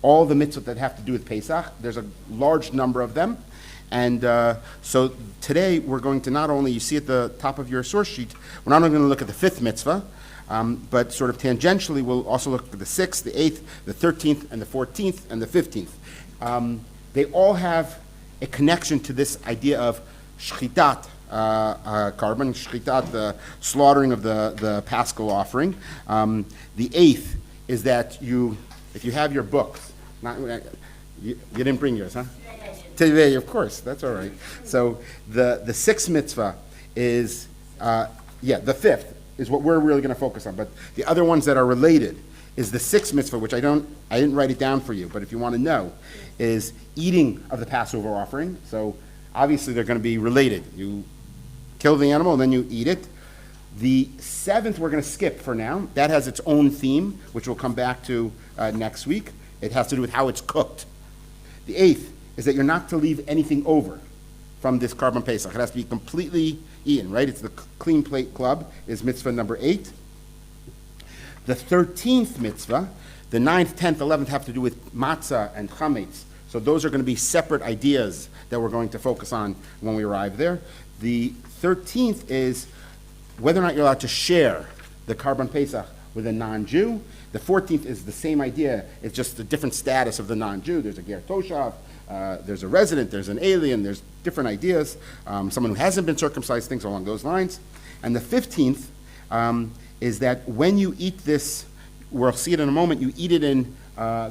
all the mitzvot that have to do with Pesach. There's a large number of them. And so today we're going to not only, you see at the top of your source sheet, we're not only going to look at the 5th mitzvah, but sort of tangentially we'll also look at the 6th, the 8th, the 13th, and the 14th, and the 15th. They all have a connection to this idea of Shechitat, Korban, Shechitat, the slaughtering of the Paschal offering. The 8th is that if you have your books, you didn't bring yours, huh? Today, of course, that's all right. So the 6th mitzvah is, the 5th is what we're really going to focus on. But the other ones that are related is the 6th mitzvah, which I didn't write it down for you, but if you want to know, is eating of the Passover offering. So obviously they're going to be related. You kill the animal and then you eat it. The 7th we're going to skip for now. That has its own theme, which we'll come back to next week. It has to do with how it's cooked. The 8th is that you're not to leave anything over from this Korban Pesach. It has to be completely eaten, right? It's the Clean Plate Club is mitzvah number 8. The 13th mitzvah, the 9th, 10th, 11th have to do with matzah and chametz. So those are going to be separate ideas that we're going to focus on when we arrive there. The 13th is whether or not you're allowed to share the Korban Pesach with a non-Jew. The 14th is the same idea. It's just the different status of the non-Jew. There's a ger toshav, there's a resident, there's an alien, there's different ideas. Someone who hasn't been circumcised, things along those lines. And the 15th is that when you eat this, we'll see it in a moment, you eat it in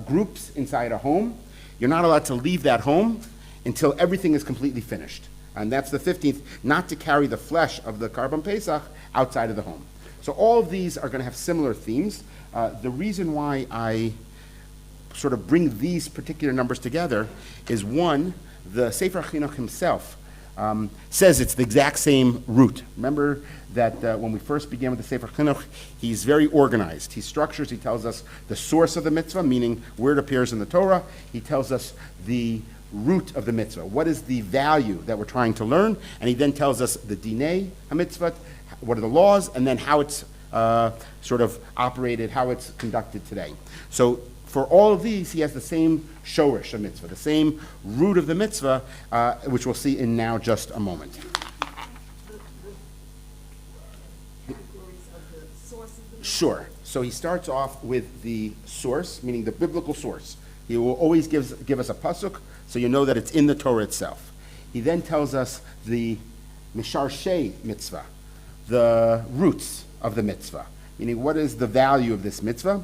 groups inside a home. You're not allowed to leave that home until everything is completely finished. And that's the 15th, not to carry the flesh of the Korban Pesach outside of the home. So all of these are going to have similar themes. The reason why I sort of bring these particular numbers together is, one, the Sefer HaChinuch himself says it's the exact same root. Remember that when we first began with the Sefer HaChinuch, he's very organized. He structures, he tells us the source of the mitzvah, meaning where it appears in the Torah. He tells us the root of the mitzvah. What is the value that we're trying to learn? And he then tells us the dinei ha-mitzvah, what are the laws, and then how it's sort of operated, how it's conducted today. So for all of these, he has the same shorish of mitzvah, the same root of the mitzvah, which we'll see in now just a moment. Sure. So he starts off with the source, meaning the biblical source. He will always give us a pasuk, so you know that it's in the Torah itself. He then tells us the misharshei mitzvah, the roots of the mitzvah, meaning what is the value of this mitzvah.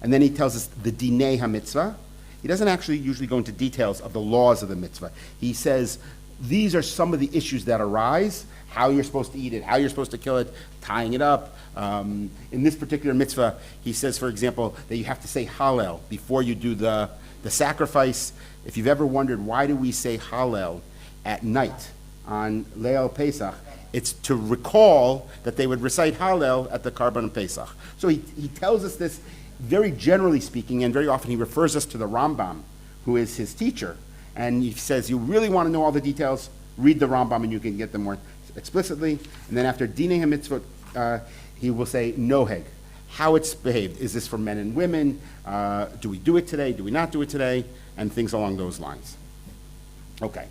And then he tells us the dinei ha-mitzvah. He doesn't actually usually go into details of the laws of the mitzvah. He says these are some of the issues that arise, how you're supposed to eat it, how you're supposed to kill it, tying it up. In this particular mitzvah, he says, for example, that you have to say Hallel before you do the sacrifice. If you've ever wondered why do we say Hallel at night on Leil Pesach, it's to recall that they would recite Hallel at the Korban Pesach. So he tells us this very generally speaking, and very often he refers us to the Rambam, who is his teacher, and he says, you really want to know all the details, read the Rambam and you can get them more explicitly. And then after Dinei HaMitzvot, he will say Noheg, how it's behaved. Is this for men and women? Do we do it today? Do we not do it today? And things along those lines. Okay,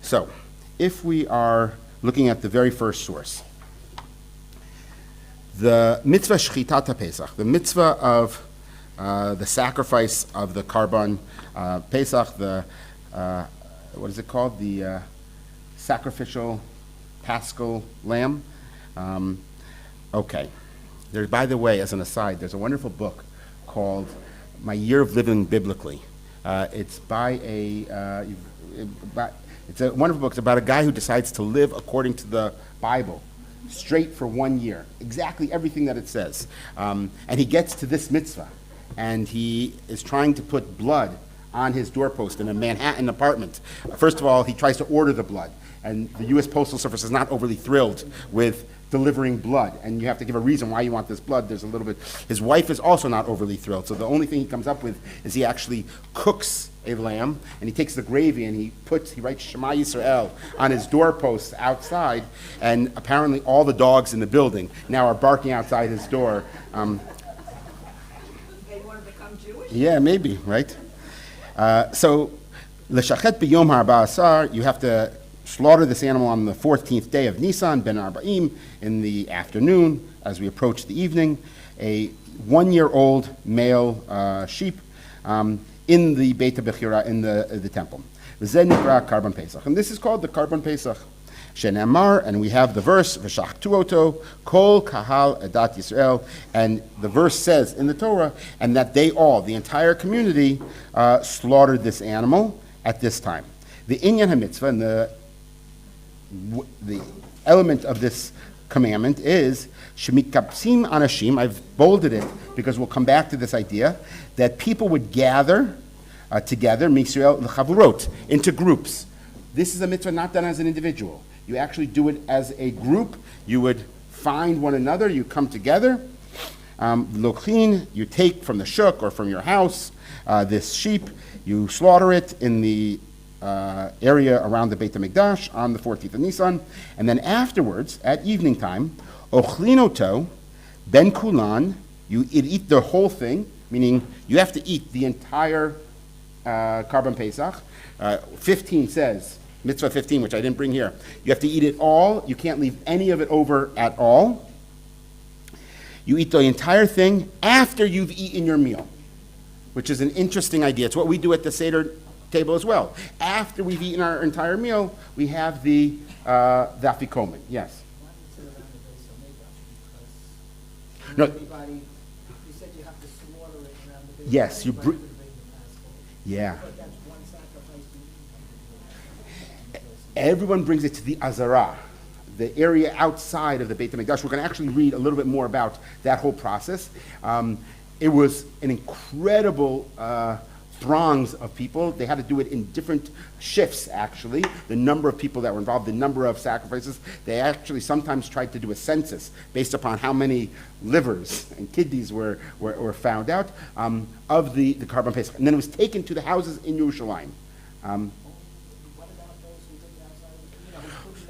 so if we are looking at the very first source, the mitzvah Shechitat Pesach, the mitzvah of the sacrifice of the Korban Pesach, the what is it called? The sacrificial Paschal lamb. Okay. There, by the way, as an aside, there's a wonderful book called My Year of Living Biblically. It's by it's a wonderful book. It's about a guy who decides to live according to the Bible, straight for 1 year, exactly everything that it says. And he gets to this mitzvah, and he is trying to put blood on his doorpost in a Manhattan apartment. First of all, he tries to order the blood, and the U.S. Postal Service is not overly thrilled with delivering blood, and you have to give a reason why you want this blood. There's a little bit. His wife is also not overly thrilled, so the only thing he comes up with is he actually cooks a lamb, and he takes the gravy and he writes Shema Yisrael on his doorposts outside, and apparently all the dogs in the building now are barking outside his door. They want to become Jewish? Yeah, maybe, right? So, l'shachet b'yom ha'arba'asar, you have to slaughter this animal on the 14th day of Nisan, ben Arba'im, in the afternoon, as we approach the evening, a 1-year-old male sheep in the Beit HaBechira, in the temple. V'zeh nikra Korban Pesach. And this is called the Korban Pesach. Shenemar, and we have the verse, V'shachtu oto, kol kahal edat Yisrael, and the verse says in the Torah, and that they all, the entire community, slaughtered this animal at this time. The inyan ha-mitzvah, and the element of this commandment is, shemikapsim anashim, I've bolded it because we'll come back to this idea, that people would gather together, Yisrael l'chavurot, into groups. This is a mitzvah not done as an individual. You actually do it as a group. You would find one another, you come together. Lochin, you take from the shuk or from your house this sheep, you slaughter it in the area around the Beit HaMikdash on the 14th of Nisan, and then afterwards, at evening time, ochlinoto, ben kulan, you eat the whole thing, meaning you have to eat the entire Korban Pesach. 15 says, Mitzvah 15, which I didn't bring here. You have to eat it all. You can't leave any of it over at all. You eat the entire thing after you've eaten your meal, which is an interesting idea. It's what we do at the Seder table as well. After we've eaten our entire meal, we have the afikomen. Yes? No. Everybody, you said you have to slaughter it around the big. Yes, yeah. But that's one sacrifice. Everyone brings it to the Azara, the area outside of the Beit HaMikdash. We're going to actually read a little bit more about that whole process. It was an incredible throngs of people. They had to do it in different shifts, actually. The number of people that were involved, the number of sacrifices. They actually sometimes tried to do a census based upon how many livers and kidneys were found out of the Korban Pesach. And then it was taken to the houses in Yerushalayim.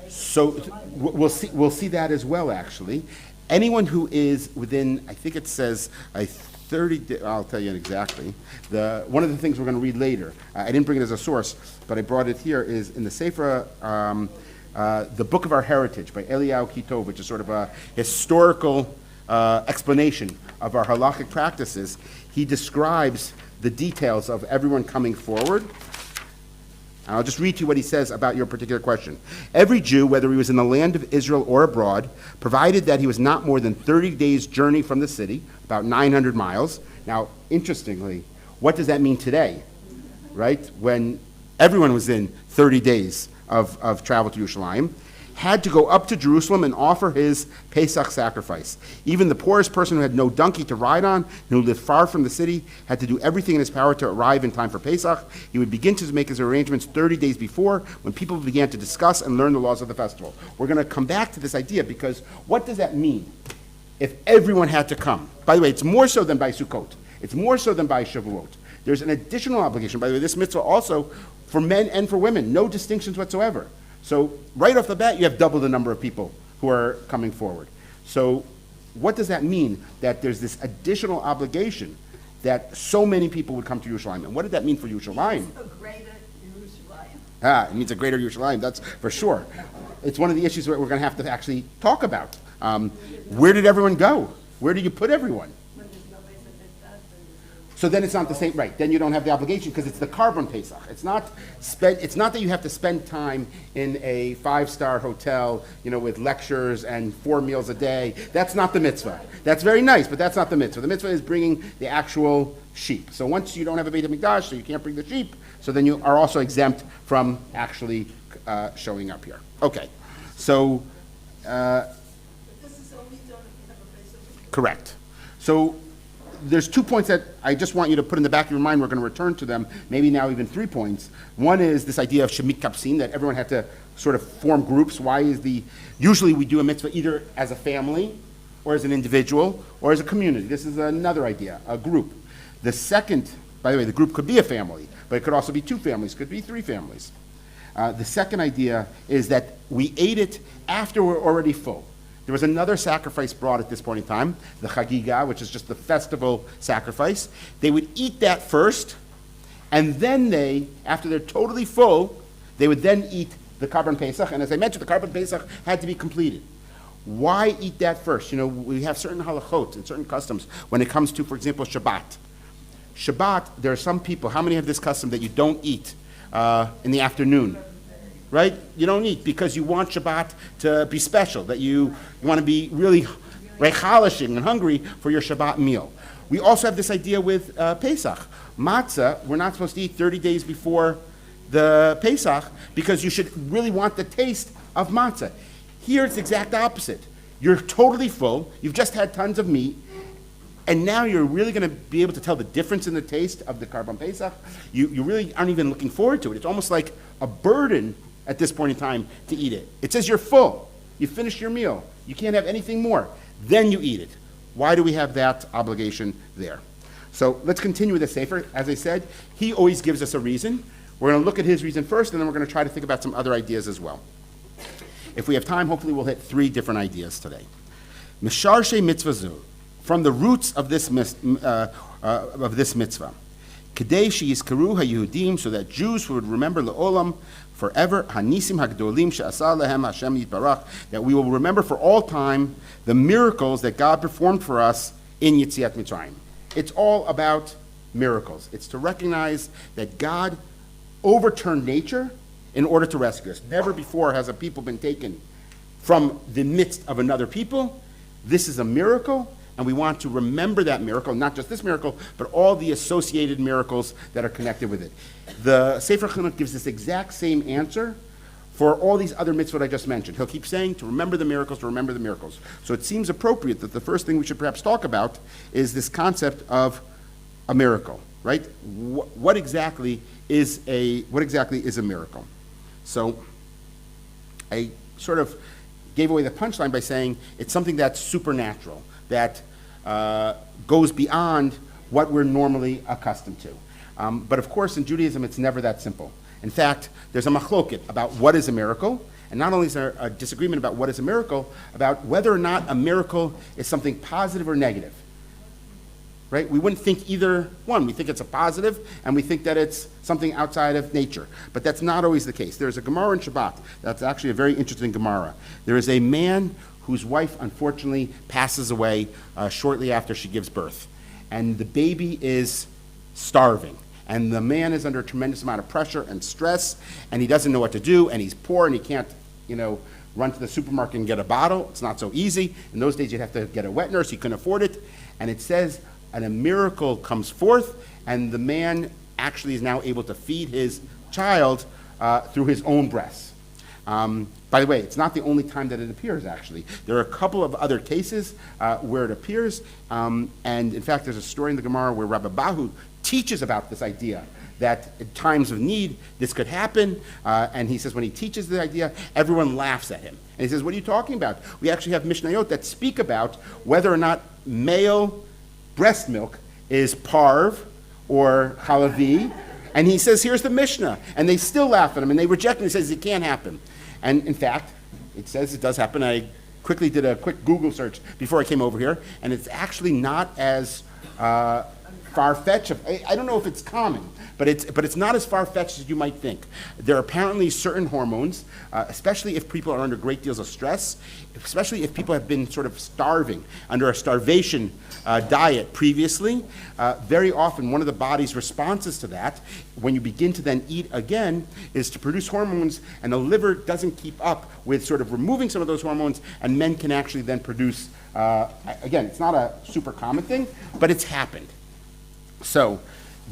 So we'll see that as well, actually. Anyone who is within, I think it says, 30, I'll tell you exactly. One of the things we're going to read later, I didn't bring it as a source, but I brought it here, is in the Sefer, The Book of Our Heritage by Eliyahu Kitov, which is sort of a historical explanation of our halachic practices. He describes the details of everyone coming forward. And I'll just read to you what he says about your particular question. Every Jew, whether he was in the land of Israel or abroad, provided that he was not more than 30 days' journey from the city, about 900 miles. Now, interestingly, what does that mean today, right? When everyone was in 30 days of travel to Yerushalayim, had to go up to Jerusalem and offer his Pesach sacrifice. Even the poorest person who had no donkey to ride on and who lived far from the city had to do everything in his power to arrive in time for Pesach. He would begin to make his arrangements 30 days before, when people began to discuss and learn the laws of the festival. We're going to come back to this idea, because what does that mean if everyone had to come? By the way, it's more so than by Sukkot. It's more so than by Shavuot. There's an additional obligation. By the way, this mitzvah also for men and for women, no distinctions whatsoever. So right off the bat, you have double the number of people who are coming forward. So what does that mean, that there's this additional obligation that so many people would come to Yerushalayim? And what did that mean for Yerushalayim? It's a greater Yerushalayim. It means a greater Yerushalayim, that's for sure. It's one of the issues that we're going to have to actually talk about. Where did everyone go? Where did you put everyone? When there's no Pesach, So then it's not the same, right? Then you don't have the obligation, because it's the Korban Pesach. It's not that you have to spend time in a 5-star hotel, with lectures and 4 meals a day. That's not the mitzvah. That's very nice, but that's not the mitzvah. The mitzvah is bringing the actual sheep. So once you don't have a Beit HaMikdash, so you can't bring the sheep, so then you are also exempt from actually showing up here. Okay, so But this is only done if you have a Pesach. correct. So there's 2 points that I just want you to put in the back of your mind. We're going to return to them, maybe now even 3 points. One is this idea of shemit kapsin, that everyone had to sort of form groups. Usually we do a mitzvah either as a family, or as an individual, or as a community. This is another idea, a group. The second, by the way, the group could be a family, but it could also be 2 families, could be 3 families. The second idea is that we ate it after we're already full. There was another sacrifice brought at this point in time, the chagiga, which is just the festival sacrifice. They would eat that first, And then they, after they're totally full, they would then eat the Korban Pesach. And as I mentioned, the Korban Pesach had to be completed. Why eat that first? You know, we have certain halachot and certain customs when it comes to, for example, Shabbat. Shabbat, there are some people, how many have this custom that you don't eat in the afternoon? Right? You don't eat because you want Shabbat to be special, that you want to be really rechalishing and hungry for your Shabbat meal. We also have this idea with Pesach. Matzah, we're not supposed to eat 30 days before the Pesach because you should really want the taste of matzah. Here it's the exact opposite. You're totally full, you've just had tons of meat, and now you're really going to be able to tell the difference in the taste of the Korban Pesach. You really aren't even looking forward to it. It's almost like a burden at this point in time to eat it. It says you're full. You finished your meal. You can't have anything more. Then you eat it. Why do we have that obligation there? So let's continue with the Sefer. As I said, he always gives us a reason. We're going to look at his reason first, and then we're going to try to think about some other ideas as well. If we have time, hopefully we'll hit 3 different ideas today. Misharshe mitzvah zu, from the roots of this mitzvah. Kedei sheyizkaru haYehudim, so that Jews would remember le'olam, forever, hanisim hagdolim she'asa lehem Hashem yitbarach, that we will remember for all time the miracles that God performed for us in Yetziat Mitzrayim. It's all about miracles. It's to recognize that God overturned nature in order to rescue us. Never before has a people been taken from the midst of another people. This is a miracle, and we want to remember that miracle, not just this miracle, but all the associated miracles that are connected with it. The Sefer Chinuch gives this exact same answer for all these other mitzvot I just mentioned. He'll keep saying to remember the miracles, to remember the miracles. So it seems appropriate that the first thing we should perhaps talk about is this concept of a miracle, right? What exactly is a miracle? So I sort of gave away the punchline by saying it's something that's supernatural, that goes beyond what we're normally accustomed to. But of course, in Judaism, it's never that simple. In fact, there's a machloket about what is a miracle, and not only is there a disagreement about what is a miracle, about whether or not a miracle is something positive or negative. Right? We wouldn't think either one. We think it's a positive, and we think that it's something outside of nature. But that's not always the case. There's a Gemara in Shabbat that's actually a very interesting Gemara. There is a man whose wife, unfortunately, passes away shortly after she gives birth. And the baby is starving. And the man is under a tremendous amount of pressure and stress, and he doesn't know what to do, and he's poor, and he can't, run to the supermarket and get a bottle. It's not so easy. In those days, you'd have to get a wet nurse. He couldn't afford it. And it says, and a miracle comes forth, and the man actually is now able to feed his child through his own breasts. By the way, it's not the only time that it appears, actually. There are a couple of other cases where it appears, and in fact, there's a story in the Gemara where Rabbi Bahu teaches about this idea, that in times of need, this could happen, and he says when he teaches the idea, everyone laughs at him. And he says, what are you talking about? We actually have Mishnayot that speak about whether or not male breast milk is parv or halavi, and he says, here's the Mishnah, and they still laugh at him, and they reject him. He says, it can't happen. And in fact, it says it does happen. I quickly did a quick Google search before I came over here, and it's actually not as far-fetched. I don't know if it's common, but it's not as far-fetched as you might think. There are apparently certain hormones, especially if people are under great deals of stress, especially if people have been sort of starving, under a starvation diet previously. Very often, one of the body's responses to that, when you begin to then eat again, is to produce hormones, and the liver doesn't keep up with sort of removing some of those hormones, and men can actually then produce, again, it's not a super common thing, but it's happened. So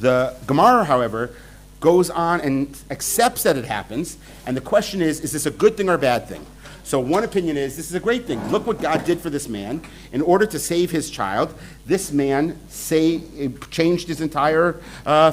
the Gemara, however, goes on and accepts that it happens, and the question is this a good thing or a bad thing? So one opinion is this is a great thing. Look what God did for this man. In order to save his child, this man changed his entire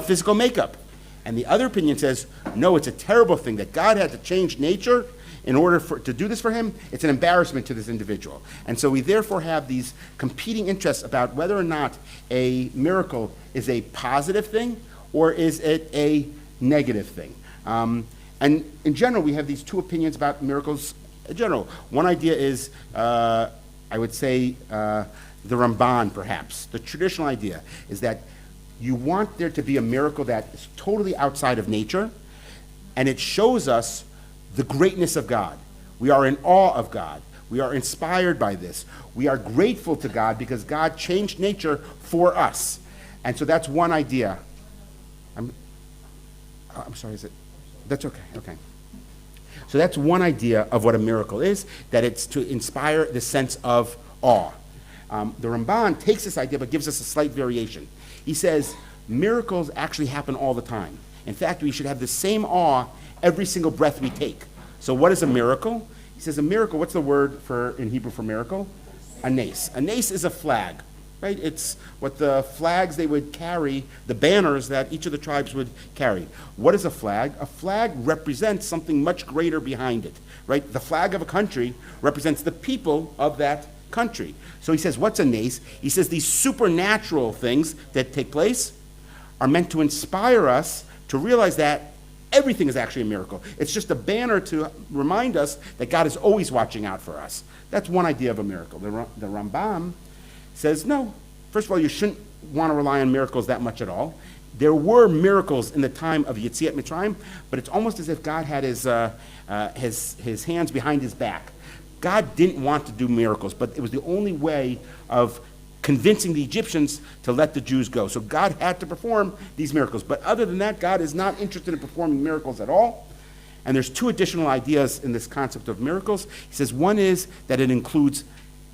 physical makeup. And the other opinion says, no, it's a terrible thing that God had to change nature in order to do this for him. It's an embarrassment to this individual. And so we therefore have these competing interests about whether or not a miracle is a positive thing or is it a negative thing. And in general, we have these two opinions about miracles in general. One idea is, I would say, the Ramban, perhaps. The traditional idea is that you want there to be a miracle that is totally outside of nature, and it shows us the greatness of God. We are in awe of God. We are inspired by this. We are grateful to God because God changed nature for us. And so that's one idea. I'm sorry, is it? That's okay, okay. So that's one idea of what a miracle is, that it's to inspire the sense of awe. The Ramban takes this idea but gives us a slight variation. He says miracles actually happen all the time. In fact, we should have the same awe every single breath we take. So what is a miracle? He says a miracle, what's the word in Hebrew for miracle? A nace. A nace is a flag, right? It's what the flags they would carry, the banners that each of the tribes would carry. What is a flag? A flag represents something much greater behind it, right? The flag of a country represents the people of that country. So he says, what's a nace? He says these supernatural things that take place are meant to inspire us to realize that everything is actually a miracle. It's just a banner to remind us that God is always watching out for us. That's one idea of a miracle. The Rambam says, no. First of all, you shouldn't want to rely on miracles that much at all. There were miracles in the time of Yetziat Mitzrayim, but it's almost as if God had his hands behind his back. God didn't want to do miracles, but it was the only way of convincing the Egyptians to let the Jews go. So God had to perform these miracles. But other than that, God is not interested in performing miracles at all. And there's two additional ideas in this concept of miracles. He says one is that it includes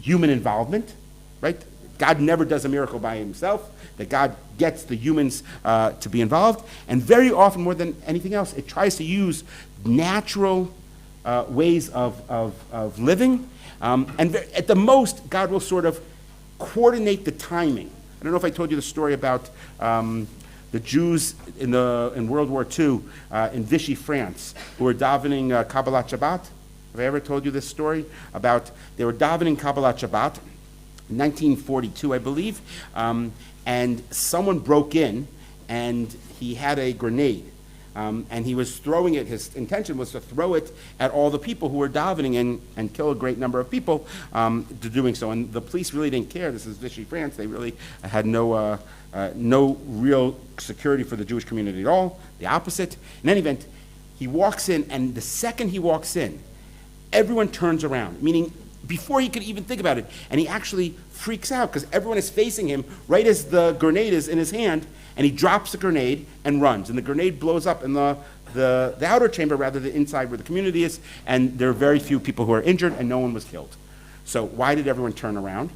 human involvement, right? God never does a miracle by himself, that God gets the humans to be involved. And very often, more than anything else, it tries to use natural ways of living. And at the most, God will sort of coordinate the timing. I don't know if I told you the story about the Jews in World War II in Vichy, France, who were davening Kabbalat Shabbat. Have I ever told you this story? About they were davening Kabbalat Shabbat in 1942, I believe, and someone broke in, and he had a grenade. And he was throwing it, his intention was to throw it at all the people who were davening and kill a great number of people to doing so. And the police really didn't care. This is Vichy, France. They really had no real security for the Jewish community at all. The opposite. In any event, he walks in, and the second he walks in, everyone turns around, meaning before he could even think about it. And he actually freaks out because everyone is facing him right as the grenade is in his hand, and he drops the grenade and runs. And the grenade blows up in the outer chamber rather than inside where the community is, and there are very few people who are injured, and no one was killed. So why did everyone turn around?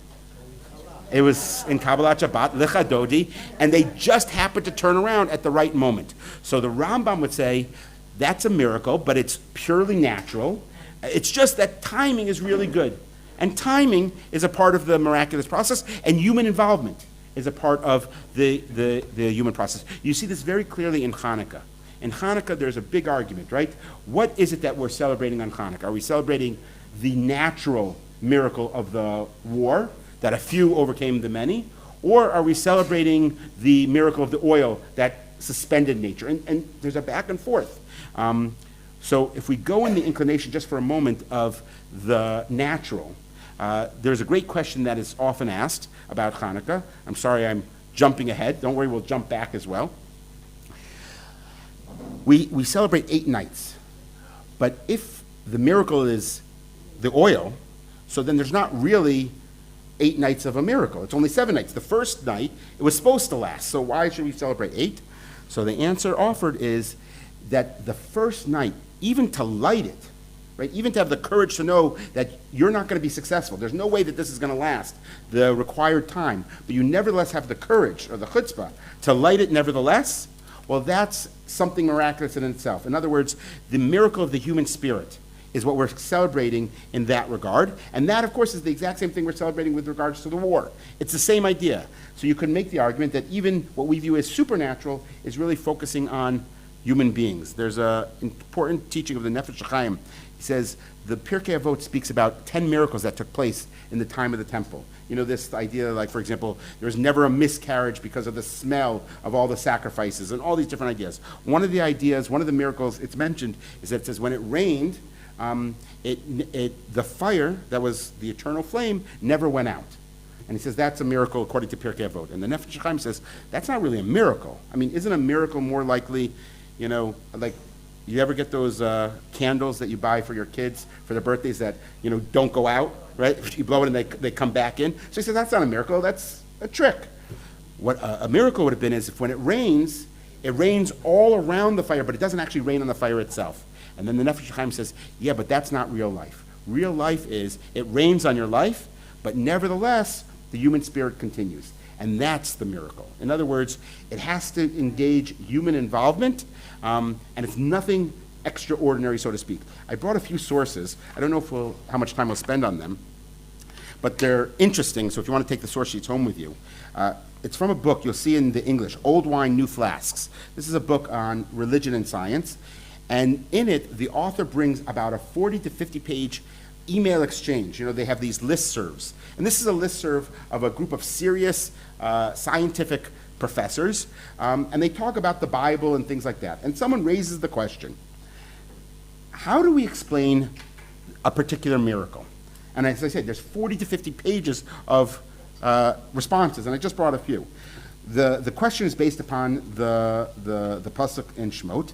It was in Kabbalat Shabbat, Lechadodi, and they just happened to turn around at the right moment. So the Rambam would say that's a miracle, but it's purely natural. It's just that timing is really good. And timing is a part of the miraculous process, and human involvement is a part of the human process. You see this very clearly in Hanukkah. In Hanukkah, there's a big argument, right? What is it that we're celebrating on Hanukkah? Are we celebrating the natural miracle of the war, that a few overcame the many? Or are we celebrating the miracle of the oil that suspended nature? And there's a back and forth. So if we go in the inclination just for a moment of the natural, there's a great question that is often asked about Hanukkah. I'm sorry I'm jumping ahead. Don't worry, we'll jump back as well. We celebrate 8 nights. But if the miracle is the oil, so then there's not really 8 nights of a miracle. It's only 7 nights. The first night, it was supposed to last. So why should we celebrate 8? So the answer offered is that the first night, even to light it, right, even to have the courage to know that you're not going to be successful, there's no way that this is going to last the required time, but you nevertheless have the courage or the chutzpah to light it nevertheless, well, that's something miraculous in itself. In other words, the miracle of the human spirit is what we're celebrating in that regard. And that, of course, is the exact same thing we're celebrating with regards to the war. It's the same idea. So you could make the argument that even what we view as supernatural is really focusing on human beings. There's an important teaching of the Nefesh HaChaim. He says the Pirkei Avot speaks about 10 miracles that took place in the time of the temple. You know, this idea, like, for example, there was never a miscarriage because of the smell of all the sacrifices and all these different ideas. One of the ideas, one of the miracles it's mentioned is that it says when it rained, the fire that was the eternal flame never went out. And he says, that's a miracle according to Pirkei Avot. And the Nefesh Chaim says, that's not really a miracle. I mean, isn't a miracle more likely, like, you ever get those candles that you buy for your kids for their birthdays that, don't go out, right? You blow it and they come back in. So he says, that's not a miracle, that's a trick. What a miracle would have been is if when it rains all around the fire, but it doesn't actually rain on the fire itself. And then the Nefesh Chaim says, yeah, but that's not real life. Real life is, it rains on your life, but nevertheless, the human spirit continues. And that's the miracle. In other words, it has to engage human involvement, and it's nothing extraordinary, so to speak. I brought a few sources. I don't know how much time we'll spend on them, but they're interesting, so if you want to take the source sheets home with you. It's from a book you'll see in the English, Old Wine, New Flasks. This is a book on religion and science, and in it, the author brings about a 40 to 50-page email exchange. They have these listservs. And this is a listserv of a group of serious scientific professors, and they talk about the Bible and things like that. And someone raises the question, how do we explain a particular miracle? And as I said, there's 40 to 50 pages of responses, and I just brought a few. The question is based upon the Pesach in Shemot,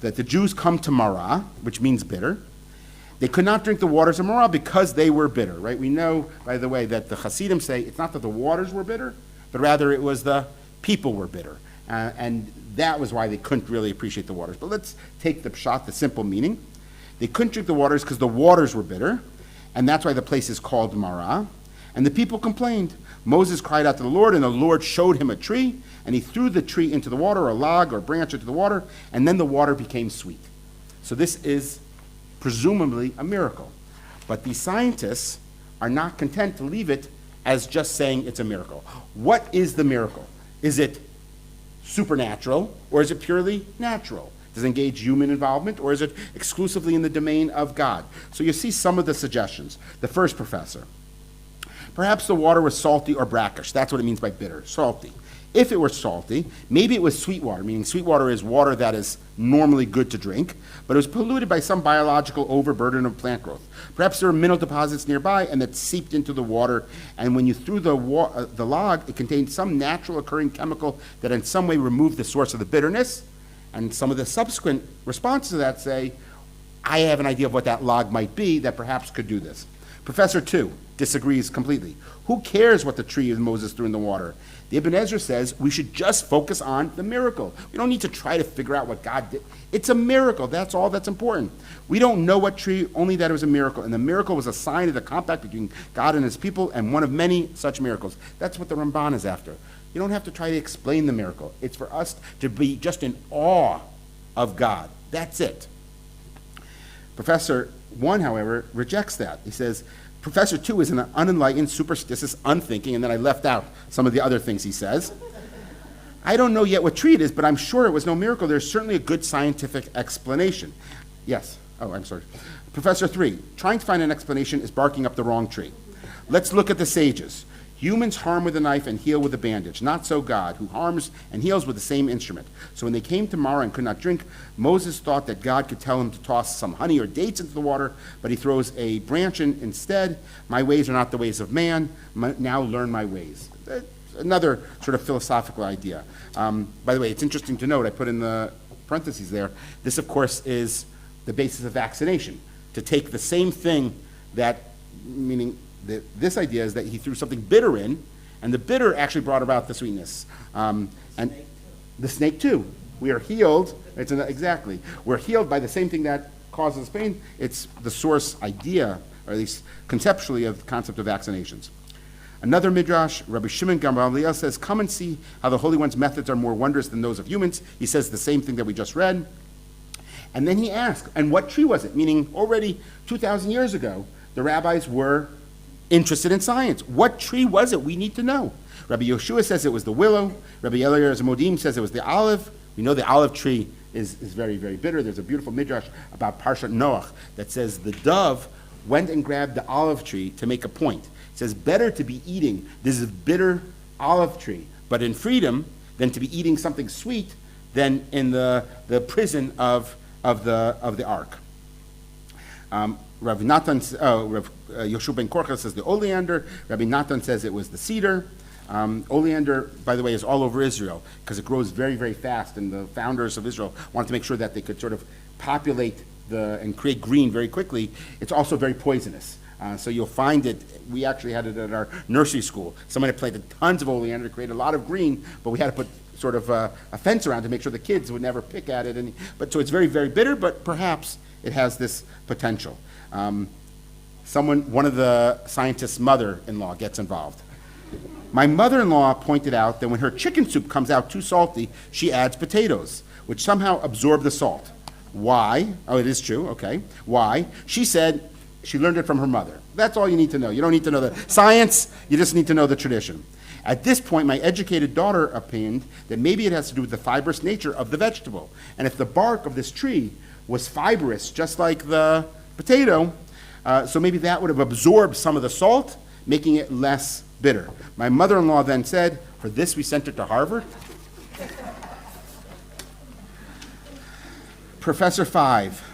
that the Jews come to Marah, which means bitter. They could not drink the waters of Marah because they were bitter, right? We know, by the way, that the Hasidim say it's not that the waters were bitter, but rather it was the people were bitter. And that was why they couldn't really appreciate the waters. But let's take the pshat, the simple meaning. They couldn't drink the waters because the waters were bitter, and that's why the place is called Marah. And the people complained. Moses cried out to the Lord, and the Lord showed him a tree, and he threw the tree into the water, a log or branch into the water, and then the water became sweet. So this is presumably a miracle. But these scientists are not content to leave it as just saying it's a miracle. What is the miracle? Is it supernatural, or is it purely natural? Does it engage human involvement, or is it exclusively in the domain of God? So you see some of the suggestions. The first professor. Perhaps the water was salty or brackish. That's what it means by bitter, salty. If it were salty, maybe it was sweet water, meaning sweet water is water that is normally good to drink, but it was polluted by some biological overburden of plant growth. Perhaps there were mineral deposits nearby and that seeped into the water, and when you threw the log, it contained some natural occurring chemical that in some way removed the source of the bitterness. And some of the subsequent responses to that say, I have an idea of what that log might be that perhaps could do this. Professor 2 disagrees completely. Who cares what the tree of Moses threw in the water? The Ibn Ezra says we should just focus on the miracle. We don't need to try to figure out what God did. It's a miracle. That's all that's important. We don't know what tree, only that it was a miracle. And the miracle was a sign of the compact between God and his people, and one of many such miracles. That's what the Ramban is after. You don't have to try to explain the miracle. It's for us to be just in awe of God. That's it. Professor 1, however, rejects that. He says, Professor 2 is an unenlightened, superstitious, unthinking, and then I left out some of the other things he says. I don't know yet what tree it is, but I'm sure it was no miracle. There's certainly a good scientific explanation. Yes. Oh, I'm sorry. Professor 3, trying to find an explanation is barking up the wrong tree. Let's look at the sages. Humans harm with a knife and heal with a bandage. Not so God, who harms and heals with the same instrument. So when they came to Marah and could not drink, Moses thought that God could tell him to toss some honey or dates into the water, but he throws a branch in instead. My ways are not the ways of man. Now learn my ways. Another sort of philosophical idea. By the way, it's interesting to note, I put in the parentheses there, this of course is the basis of vaccination. To take the same thing that, meaning this idea is that he threw something bitter in, and the bitter actually brought about the sweetness. And the snake too. We are healed. Exactly. We're healed by the same thing that causes pain. It's the source idea, or at least conceptually, of the concept of vaccinations. Another midrash, Rabbi Shimon Gamaliel says, come and see how the Holy One's methods are more wondrous than those of humans. He says the same thing that we just read. And then he asked, and what tree was it? Meaning already 2,000 years ago, the rabbis were interested in science. What tree was it? We need to know. Rabbi Yeshua says it was the willow. Rabbi Eliezer Modim says it was the olive. We know the olive tree is very, very bitter. There's a beautiful midrash about Parshat Noach that says the dove went and grabbed the olive tree to make a point. It says better to be eating this bitter olive tree, but in freedom, than to be eating something sweet than in the prison of the ark. Rav Yoshua ben Korcha says the oleander. Rabbi Natan says it was the cedar. Oleander, by the way, is all over Israel because it grows very, very fast, and the founders of Israel wanted to make sure that they could sort of populate and create green very quickly. It's also very poisonous. So you'll find it, we actually had it at our nursery school. Somebody planted tons of oleander to create a lot of green, but we had to put sort of a fence around to make sure the kids would never pick at it. So it's very, very bitter, but perhaps it has this potential. One of the scientists' mother-in-law gets involved. My mother-in-law pointed out that when her chicken soup comes out too salty, she adds potatoes, which somehow absorb the salt. Why? Oh, it is true, okay. Why? She said she learned it from her mother. That's all you need to know. You don't need to know the science, you just need to know the tradition. At this point, my educated daughter opined that maybe it has to do with the fibrous nature of the vegetable. And if the bark of this tree was fibrous, just like the potato, so maybe that would have absorbed some of the salt, making it less bitter. My mother-in-law then said, for this we sent her to Harvard. Professor 5.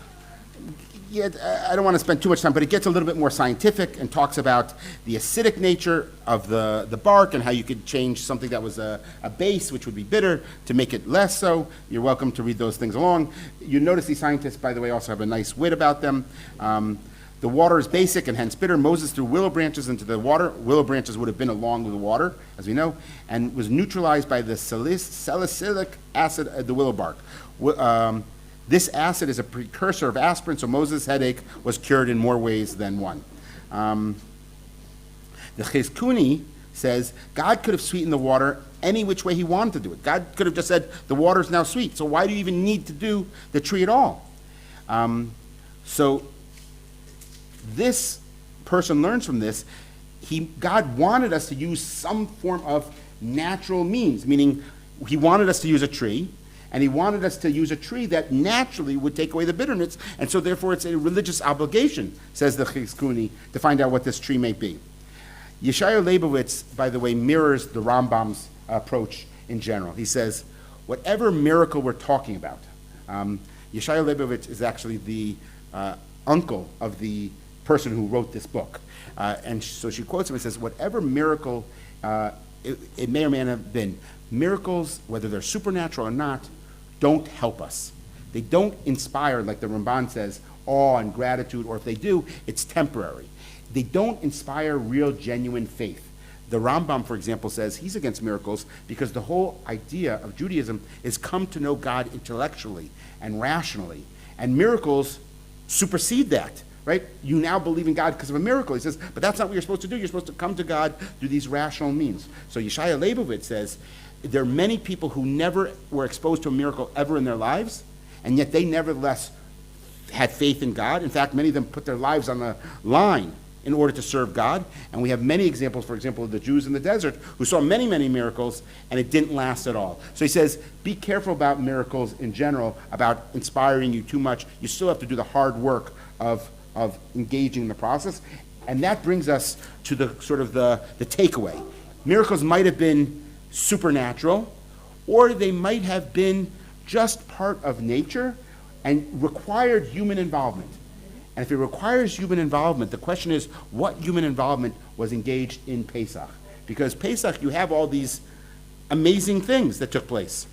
Yeah, I don't want to spend too much time, but it gets a little bit more scientific and talks about the acidic nature of the bark and how you could change something that was a base, which would be bitter, to make it less so. You're welcome to read those things along. You notice these scientists, by the way, also have a nice wit about them. The water is basic and hence bitter. Moses threw willow branches into the water. Willow branches would have been along with the water, as we know, and was neutralized by the salicylic acid of the willow bark. This acid is a precursor of aspirin, so Moses' headache was cured in more ways than one. The Chizkuni says God could have sweetened the water any which way he wanted to do it. God could have just said, the water is now sweet, so why do you even need to do the tree at all? So this person learns from this, God wanted us to use some form of natural means, meaning he wanted us to use a tree, and he wanted us to use a tree that naturally would take away the bitterness, and so therefore it's a religious obligation, says the Chizkuni, to find out what this tree may be. Yeshayahu Leibowitz, by the way, mirrors the Rambam's approach in general. He says, whatever miracle we're talking about, Yeshayahu Leibowitz is actually the uncle of the person who wrote this book. And so she quotes him and says, whatever miracle it may or may not have been, miracles, whether they're supernatural or not, don't help us. They don't inspire, like the Ramban says, awe and gratitude, or if they do, it's temporary. They don't inspire real, genuine faith. The Rambam, for example, says he's against miracles because the whole idea of Judaism is come to know God intellectually and rationally. And miracles supersede that, right? You now believe in God because of a miracle. He says, but that's not what you're supposed to do. You're supposed to come to God through these rational means. So Yeshayahu Leibowitz says, there are many people who never were exposed to a miracle ever in their lives, and yet they nevertheless had faith in God. In fact, many of them put their lives on the line in order to serve God. And we have many examples, for example, of the Jews in the desert who saw many, many miracles, and it didn't last at all. So he says, be careful about miracles in general, about inspiring you too much. You still have to do the hard work of engaging in the process. And that brings us to the sort of the takeaway. Miracles might have been supernatural, or they might have been just part of nature and required human involvement. And if it requires human involvement, the question is, what human involvement was engaged in Pesach? Because Pesach, you have all these amazing things that took place.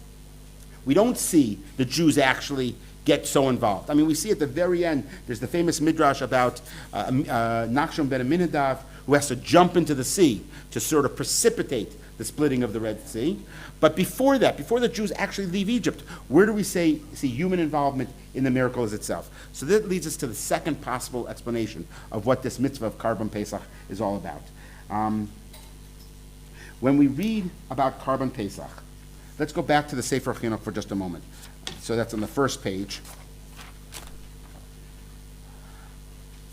We don't see the Jews actually get so involved. I mean, we see at the very end, there's the famous midrash about Nachshon ben Aminadav, who has to jump into the sea to sort of precipitate the splitting of the Red Sea. But before that, before the Jews actually leave Egypt, where do we see human involvement in the miracles itself? So that leads us to the second possible explanation of what this mitzvah of Korban Pesach is all about. When we read about Korban Pesach, let's go back to the Sefer Chinuch for just a moment. So that's on the first page.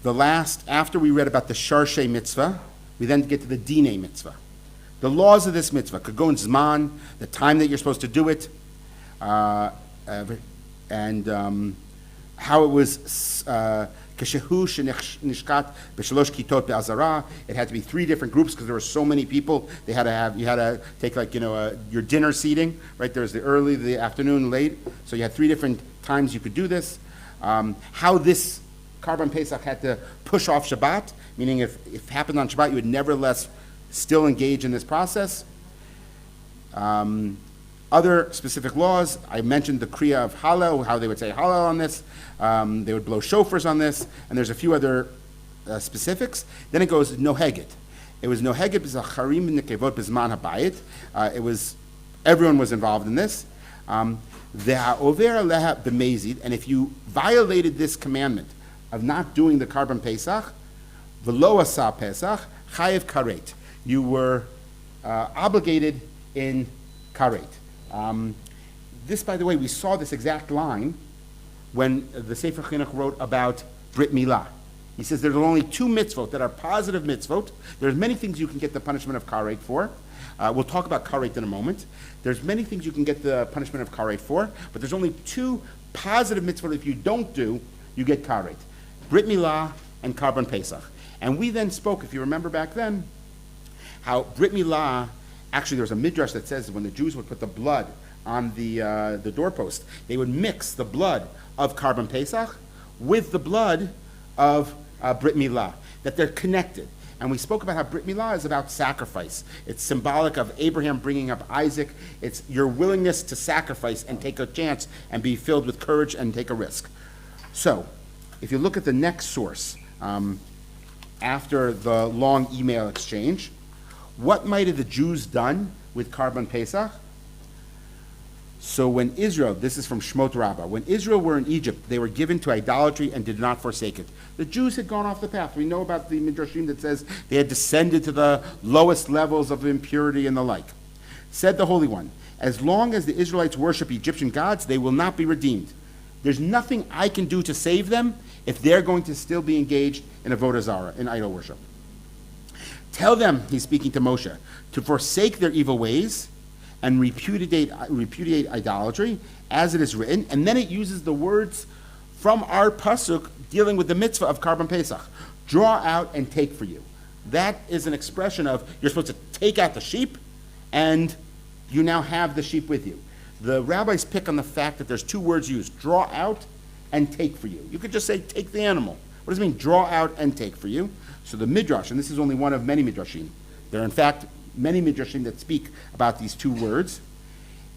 After we read about the Sharshay mitzvah, we then get to the Dinei mitzvah. The laws of this mitzvah, Kagon Zman, the time that you're supposed to do it, and how it was Keshehu Shenishkat B'Shalosh Kitot Be'azara. It had to be 3 different groups because there were so many people. You had to take your dinner seating, right? There's the early, the afternoon, late. So you had 3 different times you could do this. How this Korban Pesach had to push off Shabbat, meaning if it happened on Shabbat, you would nevertheless still engage in this process. Other specific laws, I mentioned the Kriya of Hallel, how they would say Hallel on this. They would blow shofars on this, and there's a few other specifics. Then it goes Noheget. It was Noheget b'zacharim nekevot b'zman habayit. It was, everyone was involved in this. Ve'ha'over aleha b'mezid, and if you violated this commandment of not doing the Korban Pesach, v'lo asa Pesach, chayev karet. You were obligated in karet. This, by the way, we saw this exact line when the Sefer Chinuch wrote about Brit Milah. He says there's only 2 mitzvot that are positive mitzvot. There's many things you can get the punishment of karet for. We'll talk about karet in a moment. There's many things you can get the punishment of karet for, but there's only 2 positive mitzvot. If you don't do, you get karet. Brit Milah and Korban Pesach. And we then spoke, if you remember back then, how Brit Milah, actually there's a midrash that says when the Jews would put the blood on the doorpost, they would mix the blood of Korban Pesach with the blood of Brit Milah, that they're connected. And we spoke about how Brit Milah is about sacrifice. It's symbolic of Abraham bringing up Isaac. It's your willingness to sacrifice and take a chance and be filled with courage and take a risk. So, if you look at the next source, after the long email exchange, what might have the Jews done with Korban Pesach? So when Israel, this is from Shmot Rabbah, when Israel were in Egypt, they were given to idolatry and did not forsake it. The Jews had gone off the path. We know about the Midrashim that says they had descended to the lowest levels of impurity and the like. Said the Holy One, as long as the Israelites worship Egyptian gods, they will not be redeemed. There's nothing I can do to save them if they're going to still be engaged in avodah zarah, in idol worship. Tell them, he's speaking to Moshe, to forsake their evil ways and repudiate idolatry, as it is written. And then it uses the words from our pasuk dealing with the mitzvah of Korban Pesach. Draw out and take for you. That is an expression of you're supposed to take out the sheep, and you now have the sheep with you. The rabbis pick on the fact that there's 2 words used, draw out and take for you. You could just say take the animal. What does it mean, draw out and take for you? So the midrash, and this is only one of many midrashim, there are in fact many midrashim that speak about these 2 words.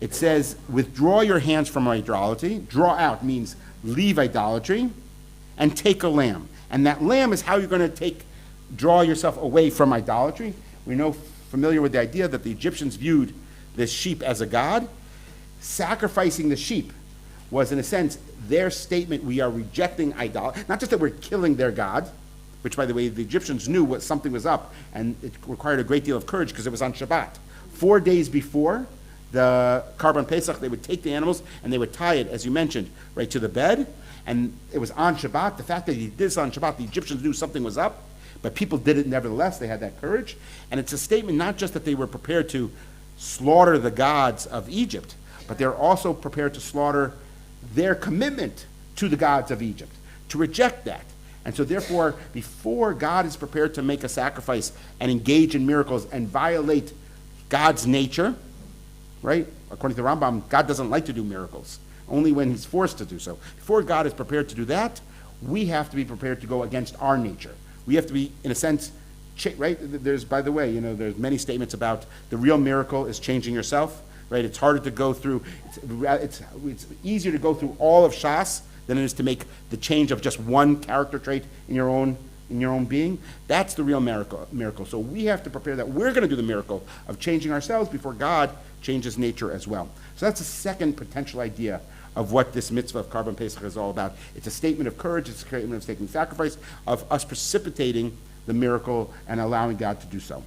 It says, withdraw your hands from idolatry. Draw out means leave idolatry, and take a lamb. And that lamb is how you're going to draw yourself away from idolatry. We know, familiar with the idea that the Egyptians viewed this sheep as a god. Sacrificing the sheep was, in a sense, their statement, we are rejecting idolatry. Not just that we're killing their god, which, by the way, the Egyptians knew what something was up, and it required a great deal of courage because it was on Shabbat. 4 days before the Korban Pesach, they would take the animals and they would tie it, as you mentioned, right to the bed, and it was on Shabbat. The fact that he did this on Shabbat, the Egyptians knew something was up, but people did it nevertheless. They had that courage, and it's a statement not just that they were prepared to slaughter the gods of Egypt, but they're also prepared to slaughter their commitment to the gods of Egypt, to reject that. And so therefore, before God is prepared to make a sacrifice and engage in miracles and violate God's nature, right? According to the Rambam, God doesn't like to do miracles, only when he's forced to do so. Before God is prepared to do that, we have to be prepared to go against our nature. We have to be, in a sense, right? There's, by the way, there's many statements about the real miracle is changing yourself, right? It's harder to go through, it's easier to go through all of Shas than it is to make the change of just one character trait in your own being. That's the real miracle. So we have to prepare that we're going to do the miracle of changing ourselves before God changes nature as well. So that's a second potential idea of what this mitzvah of Korban Pesach is all about. It's a statement of courage, it's a statement of taking sacrifice, of us precipitating the miracle and allowing God to do so.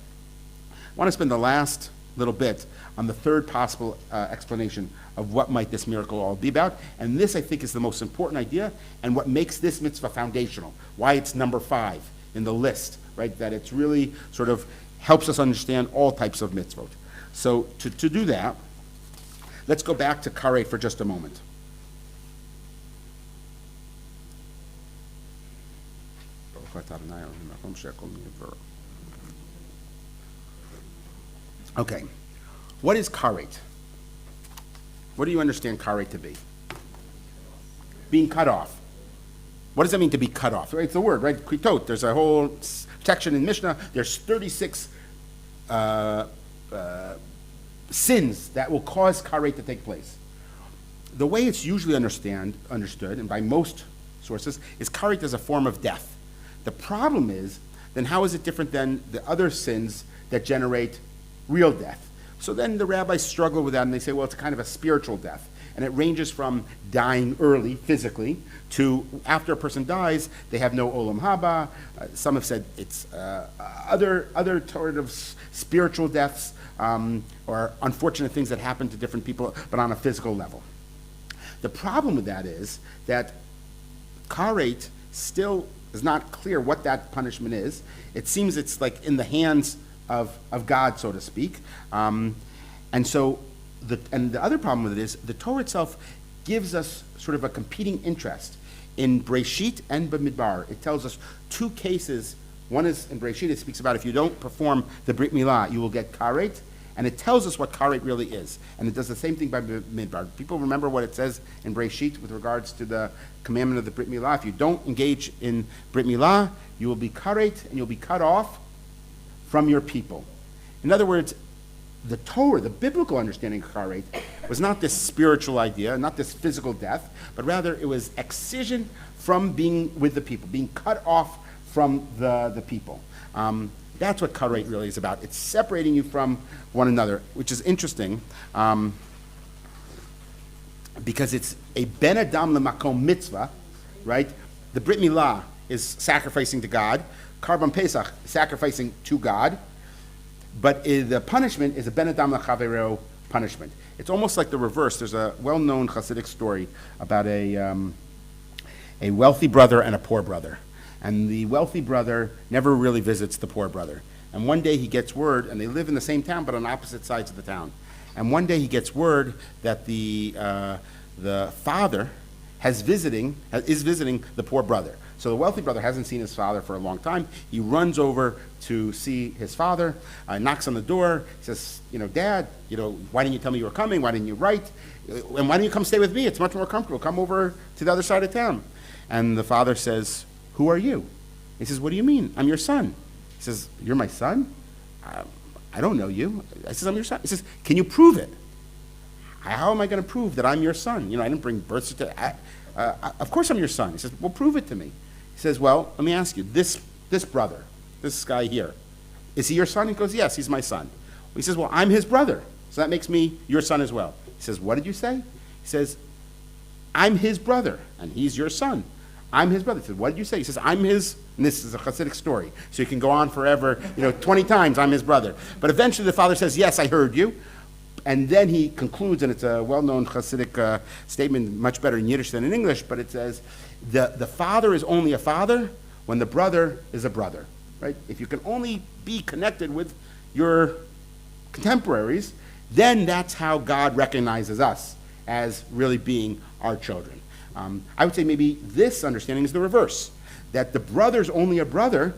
I want to spend the last little bit on the third possible explanation of what might this miracle all be about. And this, I think, is the most important idea and what makes this mitzvah foundational, why it's number 5 in the list, right? That it's really sort of helps us understand all types of mitzvot. So to do that, let's go back to karet for just a moment. Okay, what is karet? What do you understand karet to be? Being cut off. What does that mean to be cut off? Right, it's the word, right? Kritot. There's a whole section in Mishnah. There's 36 sins that will cause karet to take place. The way it's usually understood, and by most sources, is karet as a form of death. The problem is, then how is it different than the other sins that generate real death? So then the rabbis struggle with that, and they say, well, it's kind of a spiritual death. And it ranges from dying early, physically, to after a person dies, they have no olam haba. Some have said it's other sort of spiritual deaths, or unfortunate things that happen to different people, but on a physical level. The problem with that is that karet still is not clear what that punishment is. It seems it's like in the hands of God, so to speak. And the other problem with it is the Torah itself gives us sort of a competing interest. In Breshit and Bamidbar, it tells us two cases. One is in Breshit, it speaks about if you don't perform the Brit Milah, you will get karet. And it tells us what karet really is. And it does the same thing by Midbar. People remember what it says in Breshit with regards to the commandment of the Brit Milah. If you don't engage in Brit Milah, you will be karet and you'll be cut off from your people. In other words, the Torah, the biblical understanding of karet, was not this spiritual idea, not this physical death, but rather it was excision from being with the people, being cut off from the people. That's what karet really is about. It's separating you from one another, which is interesting because it's a ben adam lemakom mitzvah, right? The Brit Milah is sacrificing to God. Korban Pesach, sacrificing to God. But the punishment is a ben adam lachavero punishment. It's almost like the reverse. There's a well-known Hasidic story about a wealthy brother and a poor brother. And the wealthy brother never really visits the poor brother. And one day he gets word, and they live in the same town but on opposite sides of the town. And one day he gets word that the father is visiting the poor brother. So the wealthy brother hasn't seen his father for a long time. He runs over to see his father, knocks on the door, says, Dad, why didn't you tell me you were coming? Why didn't you write? And why don't you come stay with me? It's much more comfortable. Come over to the other side of town. And the father says, who are you? He says, what do you mean? I'm your son. He says, you're my son? I don't know you. I says, I'm your son. He says, can you prove it? How am I going to prove that I'm your son? I didn't bring birth certificate. Of course I'm your son. He says, well, prove it to me. He says, well, let me ask you, this brother, this guy here, is he your son? He goes, yes, he's my son. He says, well, I'm his brother, so that makes me your son as well. He says, what did you say? He says, I'm his brother, and he's your son. I'm his brother. He says, what did you say? He says, I'm his, and this is a Hasidic story, so you can go on forever, 20 times, I'm his brother. But eventually the father says, yes, I heard you. And then he concludes, and it's a well-known Hasidic statement, much better in Yiddish than in English, but it says, the father is only a father when the brother is a brother, right? If you can only be connected with your contemporaries, then that's how God recognizes us as really being our children. I would say maybe this understanding is the reverse, that the brother's only a brother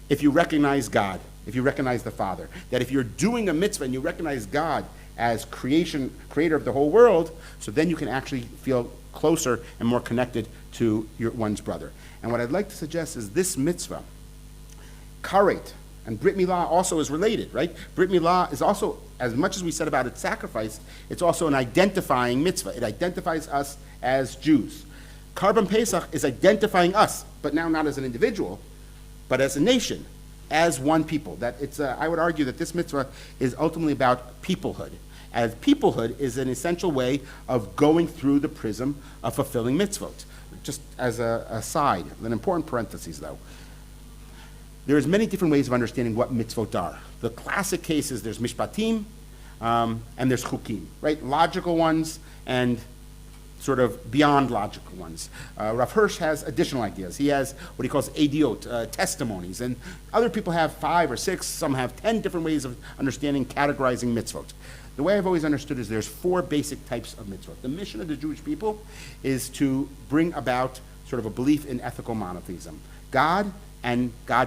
if you recognize God, if you recognize the Father. That if you're doing a mitzvah and you recognize God as creator of the whole world, so then you can actually feel closer and more connected to one's brother. And what I'd like to suggest is this mitzvah, karet, and Brit Milah also is related, right? Brit Milah is also, as much as we said about its sacrifice, it's also an identifying mitzvah. It identifies us as Jews. Korban Pesach is identifying us, but now not as an individual, but as a nation, as one people. That it's I would argue that this mitzvah is ultimately about peoplehood, as peoplehood is an essential way of going through the prism of fulfilling mitzvot. Just as a side, an important parenthesis though, there's many different ways of understanding what mitzvot are. The classic case is there's mishpatim and there's chukim, right? Logical ones and sort of beyond logical ones. Rav Hirsch has additional ideas. He has what he calls ediot, testimonies, and other people have 5 or 6, some have 10 different ways of understanding, categorizing mitzvot. The way I've always understood is there's 4 basic types of mitzvot. The mission of the Jewish people is to bring about sort of a belief in ethical monotheism. God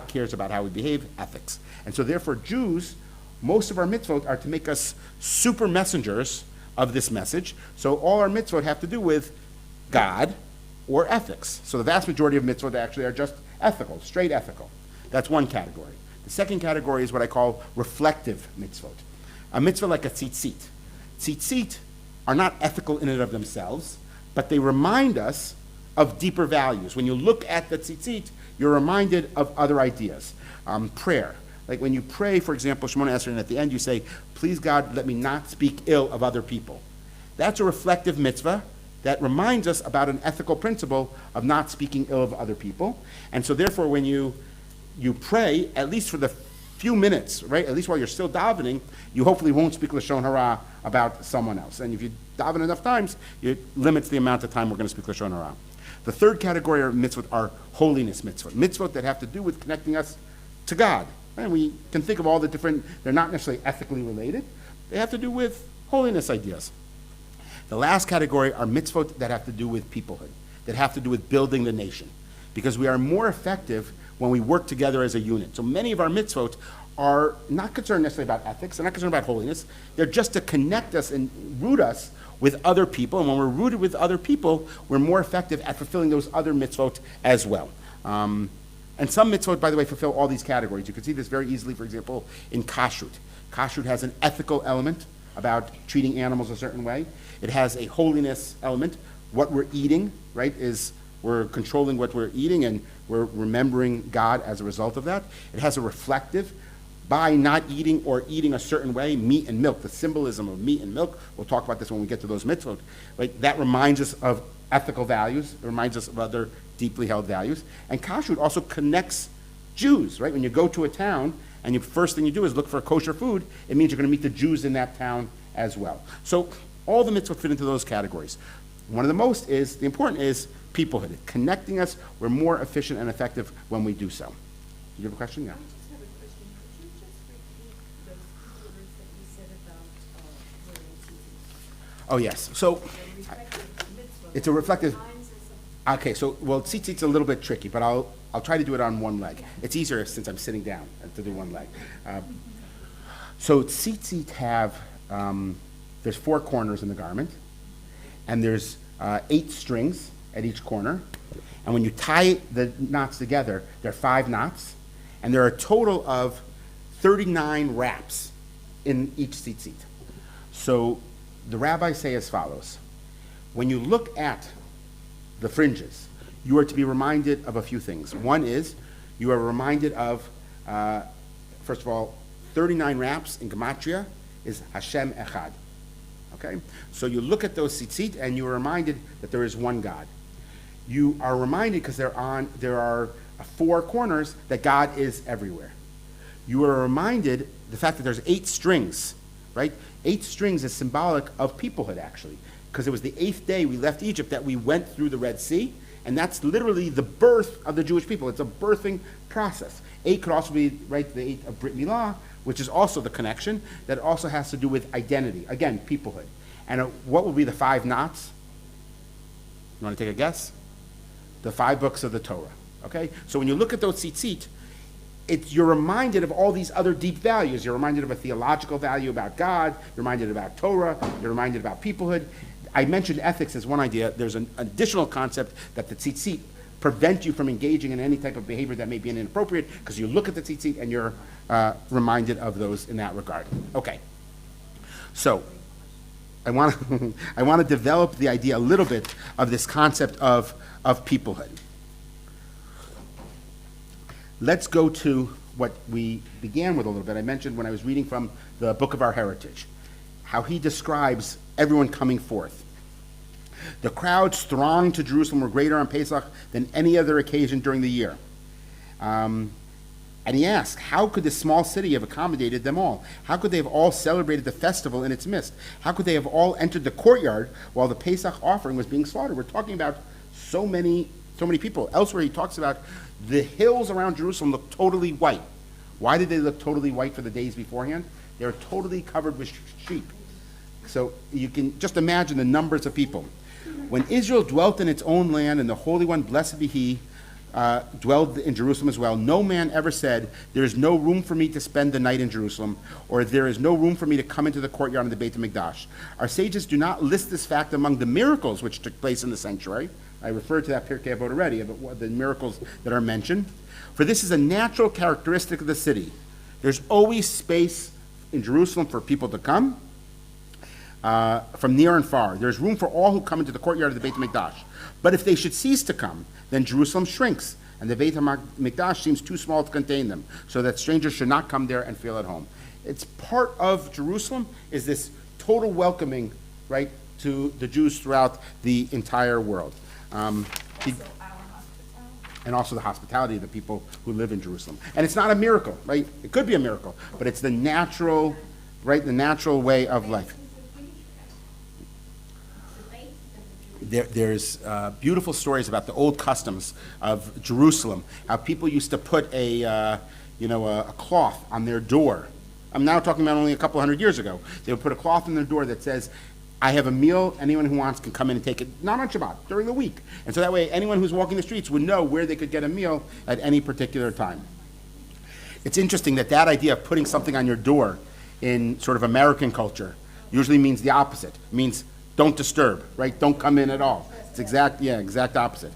cares about how we behave, ethics. And so therefore Jews, most of our mitzvot are to make us super messengers of this message. So all our mitzvot have to do with God or ethics. So the vast majority of mitzvot actually are just ethical, straight ethical. That's one category. The second category is what I call reflective mitzvot. A mitzvah like a tzitzit. Tzitzit are not ethical in and of themselves, but they remind us of deeper values. When you look at the tzitzit, you're reminded of other ideas. Prayer. Like when you pray, for example, Shemona Esrei, and at the end you say, please God, let me not speak ill of other people. That's a reflective mitzvah that reminds us about an ethical principle of not speaking ill of other people. And so therefore when you pray, at least for the few minutes, right, at least while you're still davening, you hopefully won't speak Lashon Hara about someone else. And if you daven enough times, it limits the amount of time we're going to speak Lashon Hara. The third category of mitzvot are holiness mitzvot. Mitzvot that have to do with connecting us to God. And we can think of all the different, they're not necessarily ethically related. They have to do with holiness ideas. The last category are mitzvot that have to do with peoplehood, that have to do with building the nation. Because we are more effective when we work together as a unit. So many of our mitzvot are not concerned necessarily about ethics, they're not concerned about holiness, they're just to connect us and root us with other people, and when we're rooted with other people, we're more effective at fulfilling those other mitzvot as well. And some mitzvot, by the way, fulfill all these categories. You can see this very easily, for example, in kashrut. Kashrut has an ethical element about treating animals a certain way. It has a holiness element. What we're eating, right, is we're controlling what we're eating and we're remembering God as a result of that. It has a reflective. By not eating or eating a certain way, meat and milk, the symbolism of meat and milk, we'll talk about this when we get to those mitzvot, right? That reminds us of ethical values, it reminds us of other deeply held values. And kashrut also connects Jews, right? When you go to a town and the first thing you do is look for kosher food, it means you're going to meet the Jews in that town as well. So all the mitzvot fit into those categories. One of the important is peoplehood. Connecting us, we're more efficient and effective when we do so. You have a question? Yeah. I just have a question. Could you just repeat those key words that you said about wearing tzitzit? Oh, yes. So The reflective mitzvah. it's a reflective. Reminds us of- Okay, so, well, tzitzit's a little bit tricky, but I'll try to do it on one leg. It's easier since I'm sitting down to do one leg. So tzitzit have, there's 4 corners in the garment, and there's 8 strings at each corner. And when you tie the knots together, there are 5 knots, and there are a total of 39 wraps in each tzitzit. So the rabbis say as follows: when you look at the fringes, you are to be reminded of a few things. One is, you are reminded of, first of all, 39 wraps in Gematria is Hashem Echad. Okay? So you look at those tzitzit and you are reminded that there is one God. You are reminded, because there are 4 corners, that God is everywhere. You are reminded the fact that there's 8 strings, right? 8 strings is symbolic of peoplehood, actually, because it was the 8th day we left Egypt that we went through the Red Sea, and that's literally the birth of the Jewish people. It's a birthing process. 8 could also be, right, the 8 of Brit Milah, which is also the connection that also has to do with identity. Again, peoplehood. And what will be the 5 knots? You want to take a guess? The 5 books of the Torah. Okay? So when you look at those tzitzit, you're reminded of all these other deep values. You're reminded of a theological value about God. You're reminded about Torah. You're reminded about peoplehood. I mentioned ethics as one idea. There's an additional concept that the tzitzit prevent you from engaging in any type of behavior that may be inappropriate, because you look at the tzitzit and you're reminded of those in that regard. Okay. So I want to develop the idea a little bit of this concept of peoplehood. Let's go to what we began with a little bit. I mentioned when I was reading from the Book of Our Heritage, how he describes everyone coming forth. The crowds thronged to Jerusalem were greater on Pesach than any other occasion during the year. And he asked, how could this small city have accommodated them all? How could they have all celebrated the festival in its midst? How could they have all entered the courtyard while the Pesach offering was being slaughtered? We're talking about so many people. Elsewhere he talks about the hills around Jerusalem look totally white. Why did they look totally white for the days beforehand? They were totally covered with sheep. So you can just imagine the numbers of people. When Israel dwelt in its own land, and the Holy One, blessed be He, dwelled in Jerusalem as well, no man ever said, there is no room for me to spend the night in Jerusalem, or there is no room for me to come into the courtyard of the Beit HaMikdash. Our sages do not list this fact among the miracles which took place in the sanctuary, I referred to that Pirkei Avot already, but the miracles that are mentioned. For this is a natural characteristic of the city. There's always space in Jerusalem for people to come from near and far. There's room for all who come into the courtyard of the Beit HaMikdash. But if they should cease to come, then Jerusalem shrinks, and the Beit HaMikdash seems too small to contain them, so that strangers should not come there and feel at home. It's part of Jerusalem is this total welcoming, right, to the Jews throughout the entire world. And also the hospitality of the people who live in Jerusalem. And it's not a miracle, right? It could be a miracle, but it's the natural, right, the natural way of life. There's beautiful stories about the old customs of Jerusalem, how people used to put a cloth on their door. I'm now talking about only a couple hundred years ago. They would put a cloth on their door that says, I have a meal, anyone who wants can come in and take it, not on Shabbat, during the week. And so that way, anyone who's walking the streets would know where they could get a meal at any particular time. It's interesting that idea of putting something on your door in sort of American culture usually means the opposite. It means don't disturb, right? Don't come in at all. It's exact opposite.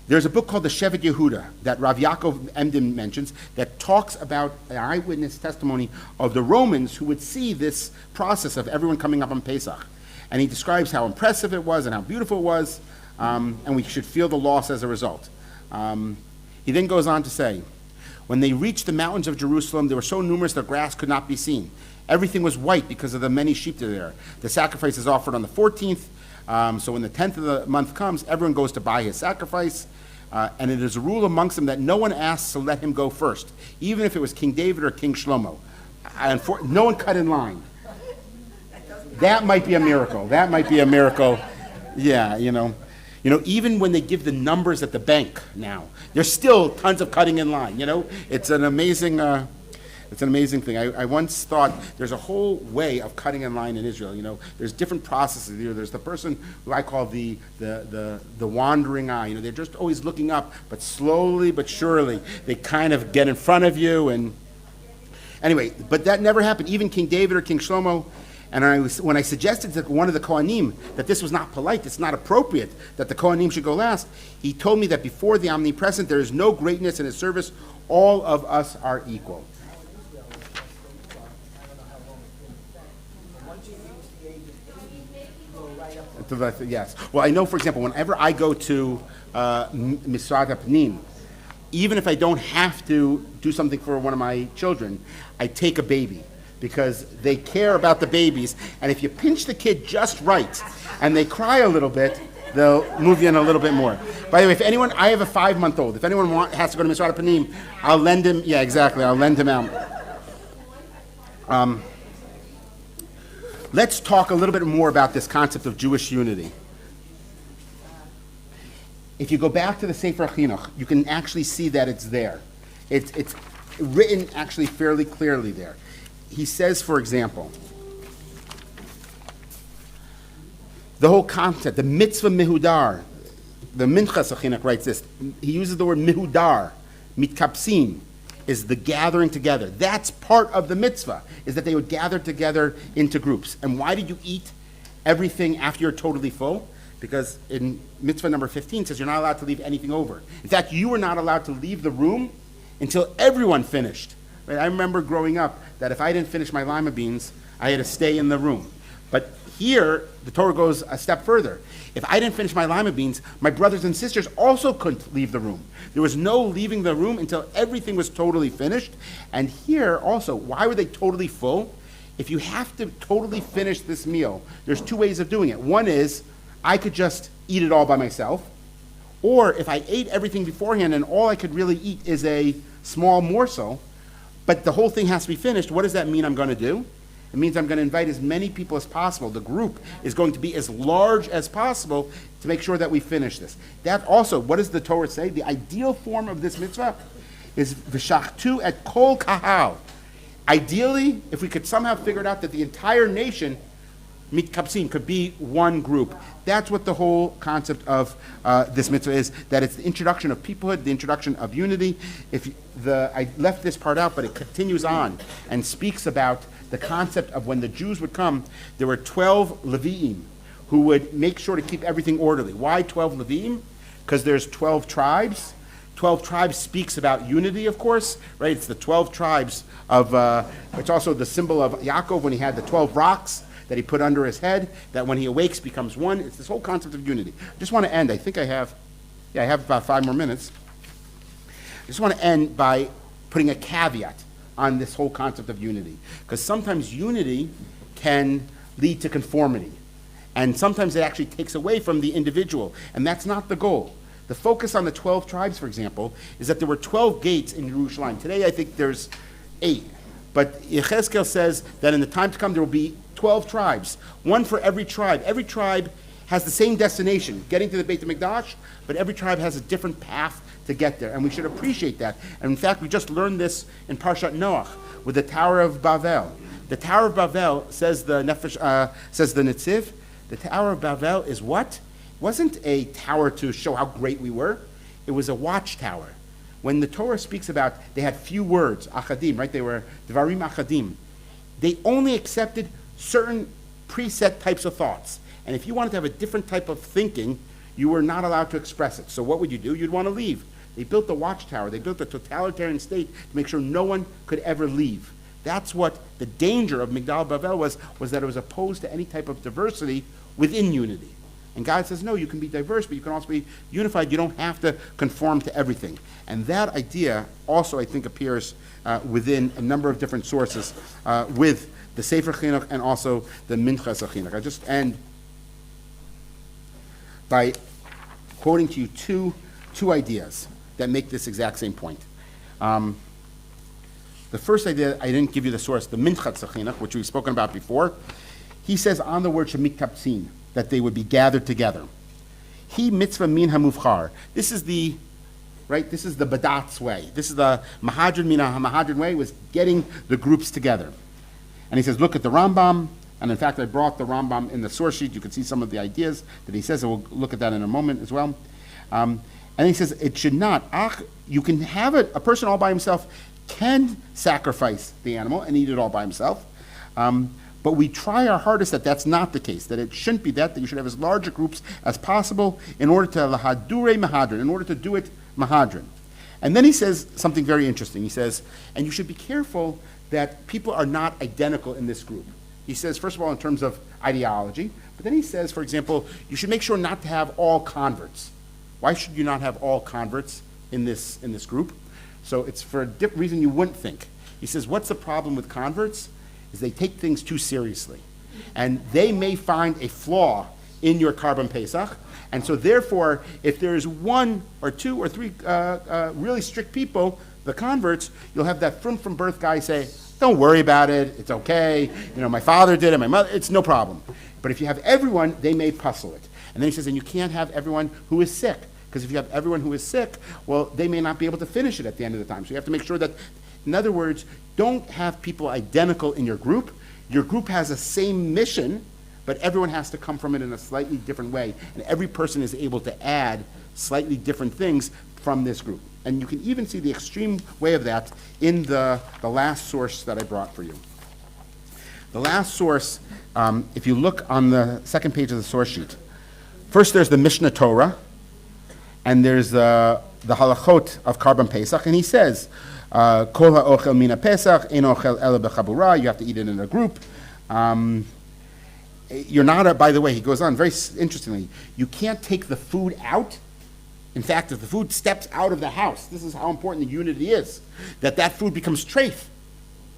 There's a book called the Shevet Yehuda that Rav Yaakov Emden mentions that talks about an eyewitness testimony of the Romans who would see this process of everyone coming up on Pesach. And he describes how impressive it was and how beautiful it was, and we should feel the loss as a result. He then goes on to say, when they reached the mountains of Jerusalem, they were so numerous that grass could not be seen. Everything was white because of the many sheep that are there. The sacrifice is offered on the 14th, so when the 10th of the month comes, everyone goes to buy his sacrifice, and it is a rule amongst them that no one asks to let him go first, even if it was King David or King Shlomo. No one cut in line. That might be a miracle. Yeah, even when they give the numbers at the bank now, there's still tons of cutting in line. It's an amazing thing. I once thought there's a whole way of cutting in line in Israel. There's different processes. There's the person who I call the wandering eye. They're just always looking up, but slowly but surely they kind of get in front of you. And anyway, but that never happened. Even King David or King Shlomo. And when I suggested to one of the Kohanim that this was not polite, it's not appropriate that the Kohanim should go last, he told me that before the omnipresent there is no greatness in his service. All of us are equal. Yes. Well, I know, for example, whenever I go to Misrad HaPnim, even if I don't have to do something for one of my children, I take a baby, because they care about the babies, and if you pinch the kid just right and they cry a little bit, they'll move you in a little bit more. By the way, if anyone, I have a 5-month-old. If anyone has to go to Mitzvah Panim, I'll lend him. Yeah, exactly. I'll lend him out. Let's talk a little bit more about this concept of Jewish unity. If you go back to the Sefer Chinuch, you can actually see that it's there. It's written actually fairly clearly there. He says, for example, the whole concept, the mitzvah mihudar, the Minchas Chinuch writes this. He uses the word mihudar, mitkapsim, is the gathering together. That's part of the mitzvah, is that they would gather together into groups. And why did you eat everything after you're totally full? Because in mitzvah number 15 it says you're not allowed to leave anything over. In fact, you were not allowed to leave the room until everyone finished. Right? I remember growing up that if I didn't finish my lima beans, I had to stay in the room. But here, the Torah goes a step further. If I didn't finish my lima beans, my brothers and sisters also couldn't leave the room. There was no leaving the room until everything was totally finished. And here also, why were they totally full? If you have to totally finish this meal, there's two ways of doing it. One is, I could just eat it all by myself. Or if I ate everything beforehand and all I could really eat is a small morsel, but the whole thing has to be finished, what does that mean I'm going to do? It means I'm going to invite as many people as possible. The group is going to be as large as possible to make sure that we finish this. That also, what does the Torah say? The ideal form of this mitzvah is v'shachtu et kol kahal. Ideally, if we could somehow figure it out that the entire nation, mitkapsim, could be one group. That's what the whole concept of this mitzvah is, that it's the introduction of peoplehood, the introduction of unity. I left this part out, but it continues on and speaks about the concept of when the Jews would come, there were 12 Levi'im who would make sure to keep everything orderly. Why 12 Levi'im? because there's 12 tribes. 12 tribes speaks about unity, of course, right? It's the 12 tribes of, it's also the symbol of Yaakov when he had the 12 rocks that he put under his head, that when he awakes becomes one. It's this whole concept of unity. I just want to end, I think I have about 5 more minutes. I just want to end by putting a caveat on this whole concept of unity. Because sometimes unity can lead to conformity. And sometimes it actually takes away from the individual. And that's not the goal. The focus on the 12 tribes, for example, is that there were 12 gates in Jerusalem. Today, I think there's 8. But Yechezkel says that in the time to come, there will be 12 tribes, one for every tribe. Every tribe has the same destination, getting to the Beit HaMikdash, but every tribe has a different path to get there, and we should appreciate that. And in fact, we just learned this in Parshat Noach with the Tower of Bavel. The Tower of Bavel, says the Netziv, the Tower of Bavel is what? Wasn't a tower to show how great we were. It was a watchtower. When the Torah speaks about, they had few words, achadim, right? They were devarim achadim. They only accepted certain preset types of thoughts. And if you wanted to have a different type of thinking, you were not allowed to express it. So what would you do? You'd want to leave. They built the watchtower. They built a totalitarian state to make sure no one could ever leave. That's what the danger of Migdal Bavel was that it was opposed to any type of diversity within unity. And God says, no, you can be diverse, but you can also be unified. You don't have to conform to everything. And that idea also, I think, appears within a number of different sources with the Sefer Chinuch and also the Minchas Chinuch. I just end by quoting to you two ideas that make this exact same point. The first idea, I didn't give you the source, the Minchas Chinuch, which we've spoken about before. He says on the word Shemiktaptzin, that they would be gathered together. He mitzvah min hamuvchar. This is the Badat's way. This is the Mahadran min Mahadran way, was getting the groups together. And he says, look at the Rambam, and in fact I brought the Rambam in the source sheet. You can see some of the ideas that he says, and we'll look at that in a moment as well. And he says, it should not, you can have it, a person all by himself can sacrifice the animal and eat it all by himself. But we try our hardest that that's not the case, that it shouldn't be that you should have as large groups as possible in order to lahadure mahadran, in order to do it mahadran. And then he says something very interesting. He says, and you should be careful that people are not identical in this group. He says, first of all, in terms of ideology, but then he says, for example, you should make sure not to have all converts. Why should you not have all converts in this group? So it's for a different reason you wouldn't think. He says, what's the problem with converts? Is they take things too seriously. And they may find a flaw in your Korban Pesach. And so therefore, if there's 1 or 2 or 3 really strict people, the converts, you'll have that from birth guy say, don't worry about it, it's okay, my father did it, my mother, it's no problem. But if you have everyone, they may puzzle it. And then he says, and you can't have everyone who is sick. Because if you have everyone who is sick, well, they may not be able to finish it at the end of the time. So you have to make sure that, in other words, don't have people identical in your group. Your group has the same mission, but everyone has to come from it in a slightly different way. And every person is able to add slightly different things from this group. And you can even see the extreme way of that in the last source that I brought for you. The last source, if you look on the second page of the source sheet, first there's the Mishnah Torah, and there's the halachot of Korban Pesach, and he says, Kol ha'ochel mina Pesach, ein ochel ela b'chabura, you have to eat it in a group. You're not, by the way, he goes on very interestingly, you can't take the food out. In fact, if the food steps out of the house, this is how important the unity is, that food becomes treif,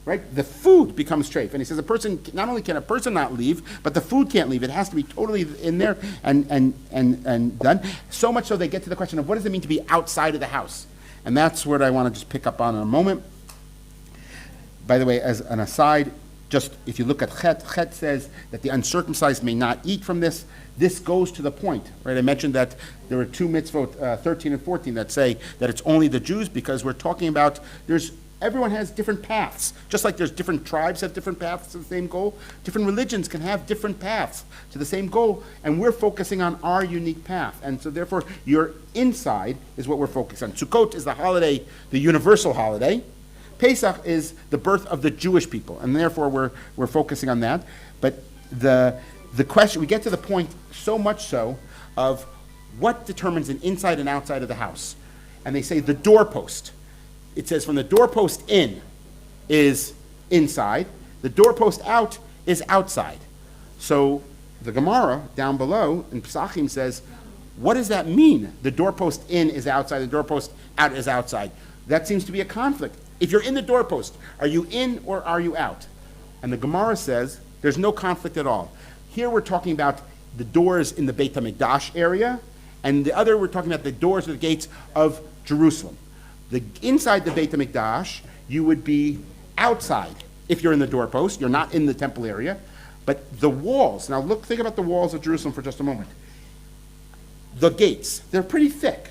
right? The food becomes treif. And he says not only can a person not leave, but the food can't leave. It has to be totally in there and done. So much so they get to the question of what does it mean to be outside of the house? And that's what I want to just pick up on in a moment. By the way, as an aside, just if you look at Chet says that the uncircumcised may not eat from this. This goes to the point, right? I mentioned that there are 2 mitzvot, 13 and 14, that say that it's only the Jews, because we're talking about everyone has different paths. Just like there's different tribes have different paths to the same goal, different religions can have different paths to the same goal, and we're focusing on our unique path. And so therefore, your inside is what we're focused on. Sukkot is the holiday, the universal holiday. Pesach is the birth of the Jewish people, and therefore we're focusing on that. But the question, we get to the point so much so of what determines an inside and outside of the house? And they say the doorpost. It says from the doorpost in is inside, the doorpost out is outside. So the Gemara down below in Pesachim says, what does that mean? The doorpost in is outside, the doorpost out is outside. That seems to be a conflict. If you're in the doorpost, are you in or are you out? And the Gemara says there's no conflict at all. Here we're talking about the doors in the Beit HaMikdash area, and the other we're talking about the doors or the gates of Jerusalem. Inside the Beit HaMikdash, you would be outside if you're in the doorpost. You're not in the temple area. But the walls, now think about the walls of Jerusalem for just a moment. The gates, they're pretty thick.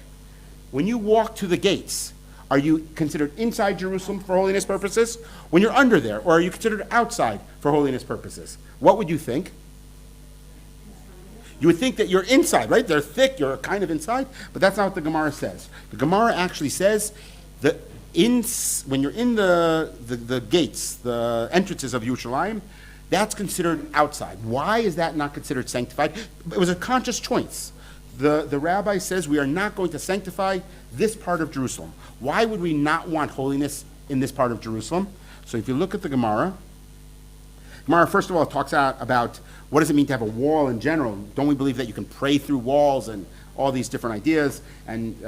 When you walk to the gates, are you considered inside Jerusalem for holiness purposes? When you're under there, or are you considered outside for holiness purposes? What would you think? You would think that you're inside, right? They're thick, you're kind of inside, but that's not what the Gemara says. The Gemara actually says that when you're in the gates, the entrances of Yerushalayim, that's considered outside. Why is that not considered sanctified? It was a conscious choice. The rabbi says we are not going to sanctify this part of Jerusalem. Why would we not want holiness in this part of Jerusalem? So if you look at the Gemara, first of all, talks out about what does it mean to have a wall in general. Don't we believe that you can pray through walls and all these different ideas? And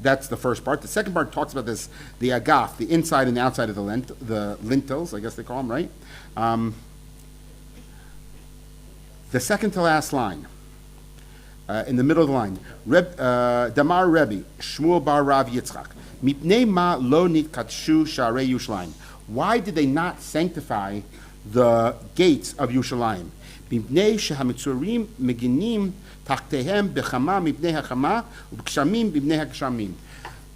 that's the first part. The second part talks about the agaf, the inside and the outside of the lintels, I guess they call them, right? The second to last line, in the middle of the line, Damar Rebbe, Shmuel bar Rav Yitzchak, Mipnei ma lo nitkatshu sharei Yerushalayim. Why did they not sanctify the gates of Yerushalayim? Mipnei shehamitzurim meginim tachtehem bechama mipnei hachama u'b'kshamim mipnei hakshamim.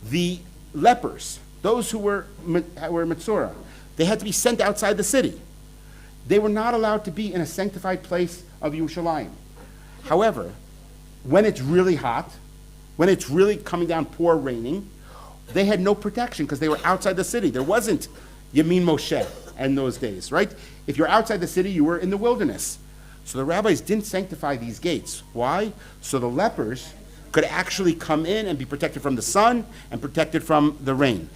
The lepers, those who were Mitzorah, they had to be sent outside the city. They were not allowed to be in a sanctified place of Yerushalayim. However, when it's really hot, when it's really coming down, pour raining, they had no protection because they were outside the city. There wasn't Yamin Moshe in those days, right? If you're outside the city, you were in the wilderness. So the rabbis didn't sanctify these gates. Why? So the lepers could actually come in and be protected from the sun and protected from the rain.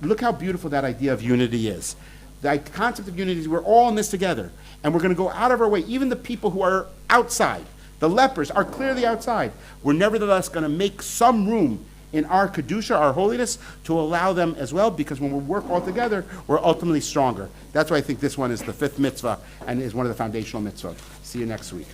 Look how beautiful that idea of unity is. The concept of unity is we're all in this together, and we're going to go out of our way. Even the people who are outside, the lepers, are clearly outside. We're nevertheless going to make some room in our kedusha, our holiness, to allow them as well, because when we work all together, we're ultimately stronger. That's why I think this one is the fifth mitzvah and is one of the foundational mitzvot. See you next week.